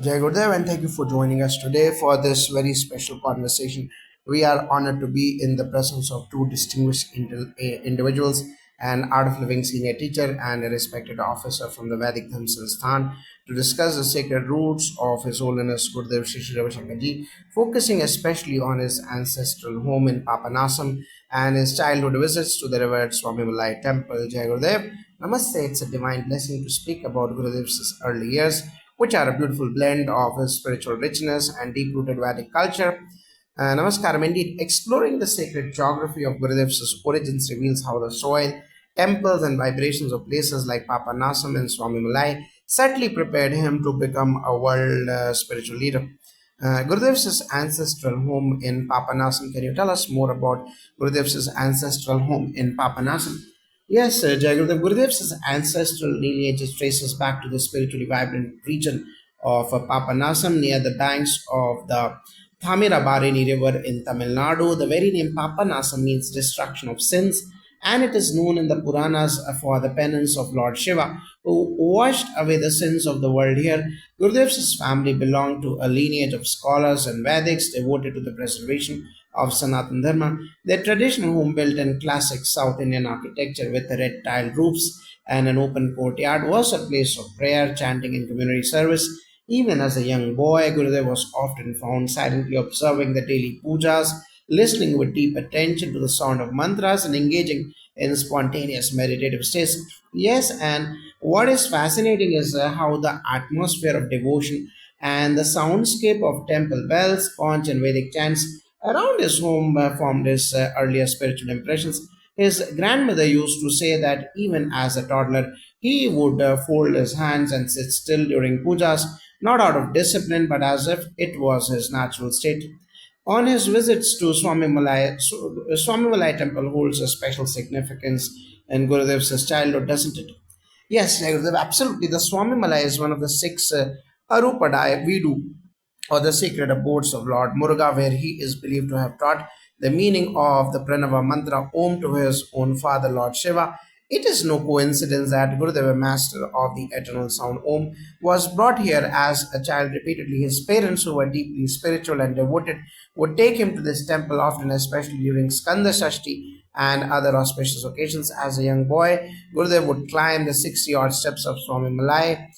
Jai Gurudev, and thank you for joining us today for this very special conversation. We are honored to be in the presence of two distinguished individuals, an art of living senior teacher and a respected officer from the Vedic Dharma Sansthan, to discuss the sacred roots of His Holiness Gurudev Shri Shri Ravi Shankar Ji, focusing especially on his ancestral home in Papanasam and his childhood visits to the revered Swami Malai temple. Jai Gurudev, Namaste. It's a divine blessing to speak about Gurudev's early years, which are a beautiful blend of his spiritual richness and deep rooted Vedic culture. Namaskaram. Indeed, exploring the sacred geography of Gurudev's origins reveals how the soil, temples, and vibrations of places like Papanasam and Swami Malai subtly prepared him to become a world spiritual leader. Gurudev's ancestral home in Papanasam. Can you tell us more about Gurudev's ancestral home in Papanasam? Yes, Jai Gurudev. Gurudev's ancestral lineage traces back to the spiritually vibrant region of Papanasam near the banks of the Thamirabarini River in Tamil Nadu. The very name Papanasam means destruction of sins, and it is known in the Puranas for the penance of Lord Shiva, who washed away the sins of the world here. Gurudev's family belonged to a lineage of scholars and Vedics devoted to the preservation of Sanatan Dharma. Their traditional home, built in classic South Indian architecture with red tiled roofs and an open courtyard, was a place of prayer, chanting, and community service. Even as a young boy, Gurudev was often found silently observing the daily pujas, listening with deep attention to the sound of mantras, and engaging in spontaneous meditative states. Yes, and what is fascinating is how the atmosphere of devotion and the soundscape of temple bells, conch, and Vedic chants around his home formed his earlier spiritual impressions. His grandmother used to say that even as a toddler, he would fold his hands and sit still during pujas, not out of discipline, but as if it was his natural state. On his visits to Swami Malai temple holds a special significance in Gurudev's childhood, doesn't it? Yes, Gurudev, absolutely. The Swami Malai is one of the six Arupadaya Vidu, or the sacred abodes of Lord Muruga, where he is believed to have taught the meaning of the Pranava mantra Om to his own father, Lord Shiva. It is no coincidence that Gurudeva, master of the eternal sound Om, was brought here as a child repeatedly. His parents, who were deeply spiritual and devoted, would take him to this temple often, especially during Skanda Shashti and other auspicious occasions. As a young boy, Gurudev would climb the 60 odd steps of Swami Malai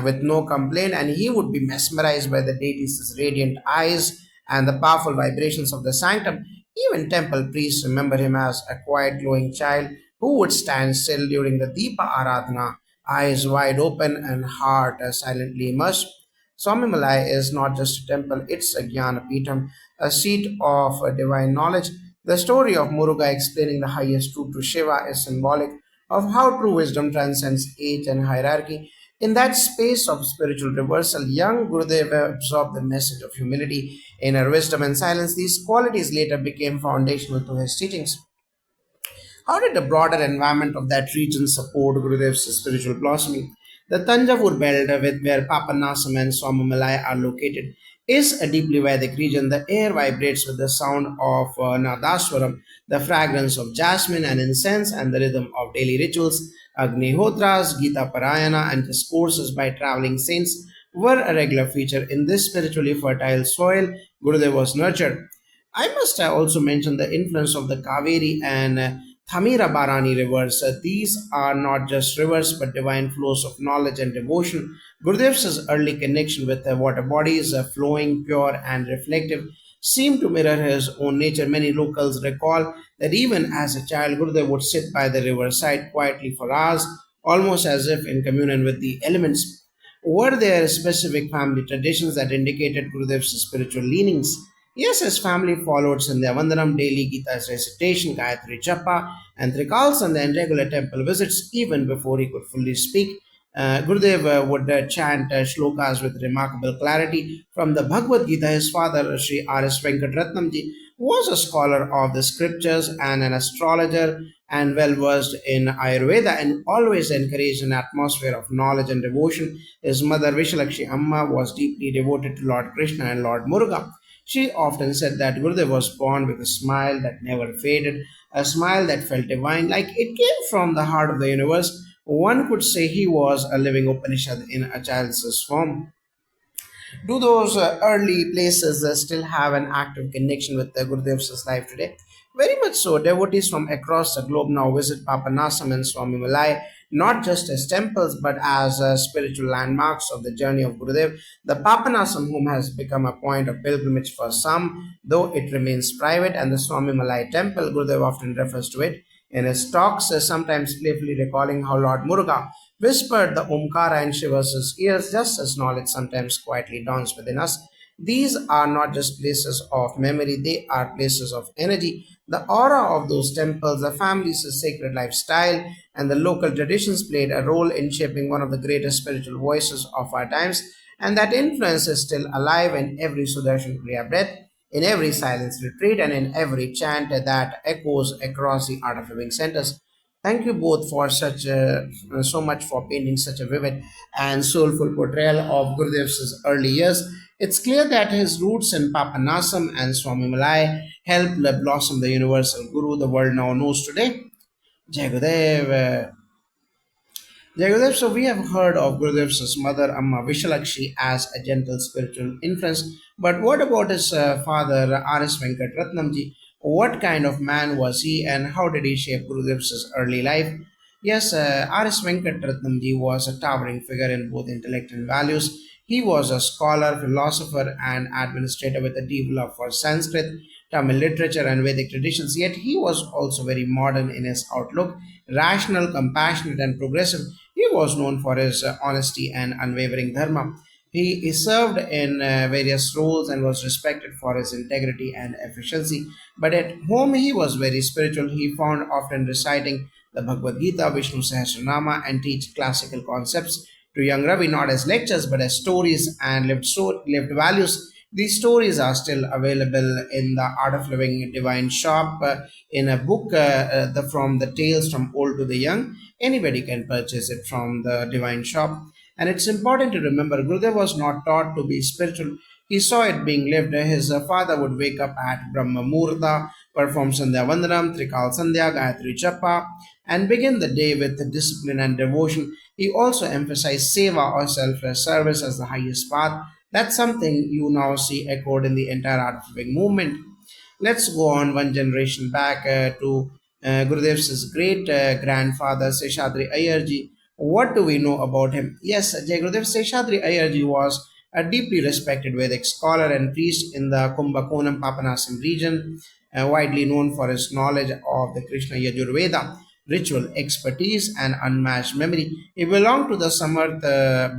with no complaint, and he would be mesmerized by the deity's radiant eyes and the powerful vibrations of the sanctum. Even temple priests remember him as a quiet, glowing child who would stand still during the Deepa Aradhana, eyes wide open and heart silently immersed. Swami Malai is not just a temple, it's a Jnana Peetham, a seat of divine knowledge. The story of Muruga explaining the highest truth to Shiva is symbolic of how true wisdom transcends age and hierarchy. In that space of spiritual reversal, young Gurudeva absorbed the message of humility, inner wisdom, and silence. These qualities later became foundational to his teachings. How did the broader environment of that region support Gurudev's spiritual blossoming? The Tanjavur belt, with where Papanasam and Swamimalai are located, is a deeply Vedic region. The air vibrates with the sound of Nadaswaram, the fragrance of jasmine and incense, and the rhythm of daily rituals. Agnihotras, Gita Parayana, and discourses by traveling saints were a regular feature in this spiritually fertile soil. Gurudev was nurtured. I must also mention the influence of the Kaveri and Thamirabarani rivers. These are not just rivers but divine flows of knowledge and devotion. Gurudev's early connection with the water bodies, flowing, pure, and reflective, seemed to mirror his own nature. Many locals recall that even as a child, Gurudev would sit by the riverside quietly for hours, almost as if in communion with the elements. Were there specific family traditions that indicated Gurudev's spiritual leanings? Yes, his family followed Sandhya Vandanam, daily Gita's recitation, Gayatri Japa, and Trikalsanda and regular temple visits even before he could fully speak. Gurudev would chant shlokas with remarkable clarity from the Bhagavad Gita. His father, Sri R.S. Venkatratnamji, was a scholar of the scriptures and an astrologer and well versed in Ayurveda, and always encouraged an atmosphere of knowledge and devotion. His mother, Vishalakshi Amma, was deeply devoted to Lord Krishna and Lord Muruga. She often said that Gurudev was born with a smile that never faded, a smile that felt divine, like it came from the heart of the universe. One could say he was a living Upanishad in a child's form. Do those early places still have an active connection with Gurudev's life today? Very much so. Devotees from across the globe now visit Papanasam and Swami Malai not just as temples but as spiritual landmarks of the journey of Gurudev. The Papanasam home has become a point of pilgrimage for some, though it remains private, and the Swami Malai temple, Gurudev often refers to it in his talks, sometimes playfully recalling how Lord Muruga whispered the Omkara in Shiva's ears, just as knowledge sometimes quietly dawns within us. These are not just places of memory, they are places of energy. The aura of those temples, the family's sacred lifestyle, and the local traditions played a role in shaping one of the greatest spiritual voices of our times, and that influence is still alive in every Sudarshan Kriya breath, in every silence retreat, and in every chant that echoes across the Art of Living centers. Thank you both for so much for painting such a vivid and soulful portrayal of Gurudev's early years. It's clear that his roots in Papanasam and Swami Malai helped blossom the universal guru the world now knows today. Jai Gurudev. Jagadev, so we have heard of Gurudev's mother Amma Vishalakshi as a gentle spiritual influence, but what about his father R.S. Venkat Ratnamji? What kind of man was he and how did he shape Gurudev's early life? Yes, R.S. Venkat Ratnamji was a towering figure in both intellect and values. He was a scholar, philosopher, and administrator with a deep love for Sanskrit, Tamil literature, and Vedic traditions, yet he was also very modern in his outlook, rational, compassionate, and progressive. He was known for his honesty and unwavering dharma. He served in various roles and was respected for his integrity and efficiency. But at home, he was very spiritual. He found often reciting the Bhagavad Gita, Vishnu Sahasranama, and teach classical concepts to young Ravi not as lectures but as stories and lived values. These stories are still available in the Art of Living Divine shop in a book from the Tales from Old to the Young. Anybody can purchase it from the Divine shop. And it's important to remember Gurudev was not taught to be spiritual. He saw it being lived. His father would wake up at Brahma Muhurta, perform Sandhya Vandanam, Trikal Sandhya, Gayatri Japa, and begin the day with discipline and devotion. He also emphasized seva or selfless service as the highest path. That's something you now see echoed in the entire art of living movement. Let's go on one generation back to Gurudev's great grandfather Seshadri Ayarji. What do we know about him? Yes, Jai Gurudev Seshadri Ayarji was a deeply respected Vedic scholar and priest in the Kumbakonam Papanasam region, widely known for his knowledge of the Krishna Yajurveda, ritual expertise, and unmatched memory. He belonged to the Samarth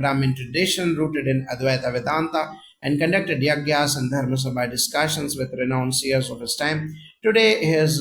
Brahmin tradition rooted in Advaita Vedanta and conducted yagyas and dharmasabha discussions with renowned seers of his time. Today, his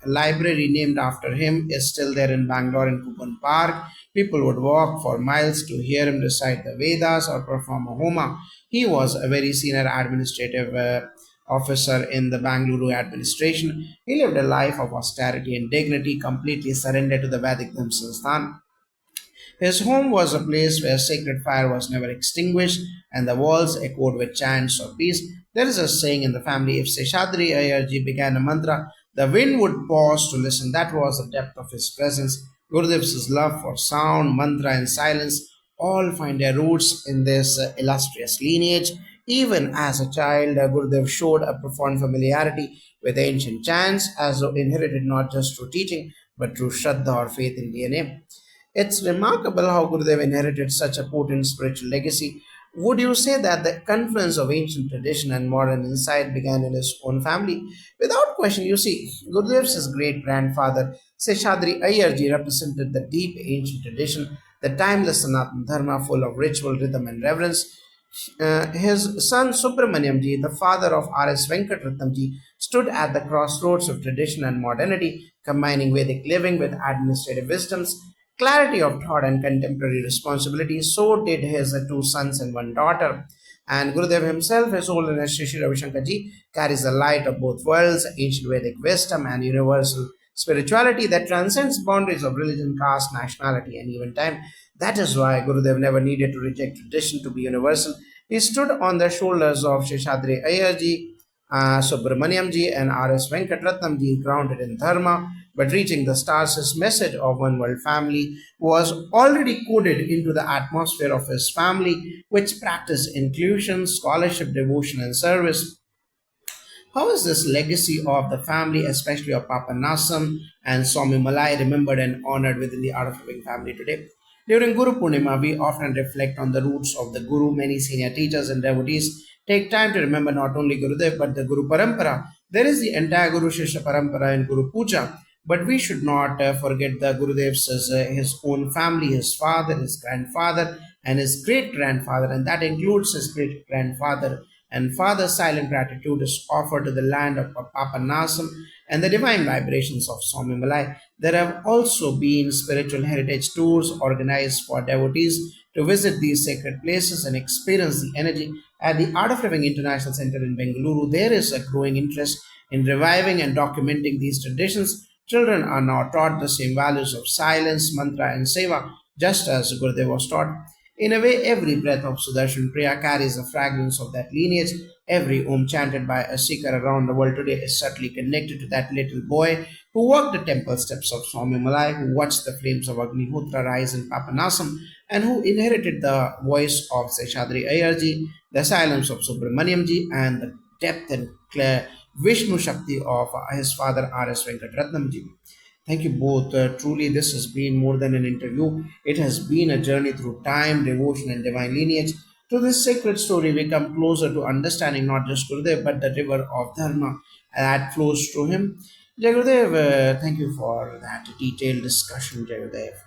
library named after him is still there in Bangalore in Coupon Park. People would walk for miles to hear him recite the Vedas or perform a Homa. He was a very senior administrative officer in the Bangalore administration. He lived a life of austerity and dignity, completely surrendered to the Vedic Dhamma Sansthan. His home was a place where sacred fire was never extinguished and the walls echoed with chants of peace. There is a saying in the family if Seshadri Ayarji began a mantra, the wind would pause to listen. That was the depth of his presence. Gurudev's love for sound, mantra, and silence all find their roots in this illustrious lineage. Even as a child, Gurudev showed a profound familiarity with ancient chants as though inherited not just through teaching but through Shraddha or faith in DNA. It's remarkable how Gurudev inherited such a potent spiritual legacy. Would you say that the confluence of ancient tradition and modern insight began in his own family? Without question, you see, Gurudev's great grandfather, Seshadri Ayarji, represented the deep ancient tradition, the timeless Sanatana Dharma full of ritual, rhythm, and reverence. His son Subramanyamji, the father of R.S. Venkatratnamji, stood at the crossroads of tradition and modernity, combining Vedic living with administrative wisdoms, clarity of thought, and contemporary responsibility. So did his two sons and one daughter. And Gurudev himself, His Holiness Shri Shri Ravi Shankar Ji, carries the light of both worlds, ancient Vedic wisdom and universal spirituality that transcends boundaries of religion, caste, nationality, and even time. That is why Gurudev never needed to reject tradition to be universal. He stood on the shoulders of Sheshadri Ayarji Subramaniamji and R.S. Venkatratnamji grounded in Dharma, but reaching the stars, his message of one world family was already coded into the atmosphere of his family, which practiced inclusion, scholarship, devotion, and service. How is this legacy of the family, especially of Papanasam and Swami Malai, remembered and honored within the Art of Living family today? During Guru Purnima, we often reflect on the roots of the Guru. Many senior teachers and devotees take time to remember not only Gurudev but the Guru Parampara. There is the entire Guru Shishya Parampara in Guru Puja, but we should not forget the Gurudev's his own family, his father, his grandfather, and his great grandfather, and that includes his great grandfather and Father's silent gratitude is offered to the land of Papanasam and the divine vibrations of Swami Malai. There have also been spiritual heritage tours organized for devotees to visit these sacred places and experience the energy. At the Art of Living International Center in Bengaluru, there is a growing interest in reviving and documenting these traditions. Children are now taught the same values of silence, mantra, and seva, just as Gurudev was taught. In a way, every breath of Sudarshan Priya carries a fragrance of that lineage. Every Om chanted by a seeker around the world today is subtly connected to that little boy who walked the temple steps of Swami Malai, who watched the flames of Agnihotra rise in Papanasam, and who inherited the voice of Seshadri Ayarji, the silence of Subramaniamji, and the depth and clear Vishnu Shakti of his father R.S. Venkatratnamji. Thank you both. Truly, this has been more than an interview. It has been a journey through time, devotion, and divine lineage. Through this sacred story, we come closer to understanding not just Gurudev, but the river of Dharma that flows through him. Jai Gurudev, thank you for that detailed discussion, Jai Gurudev.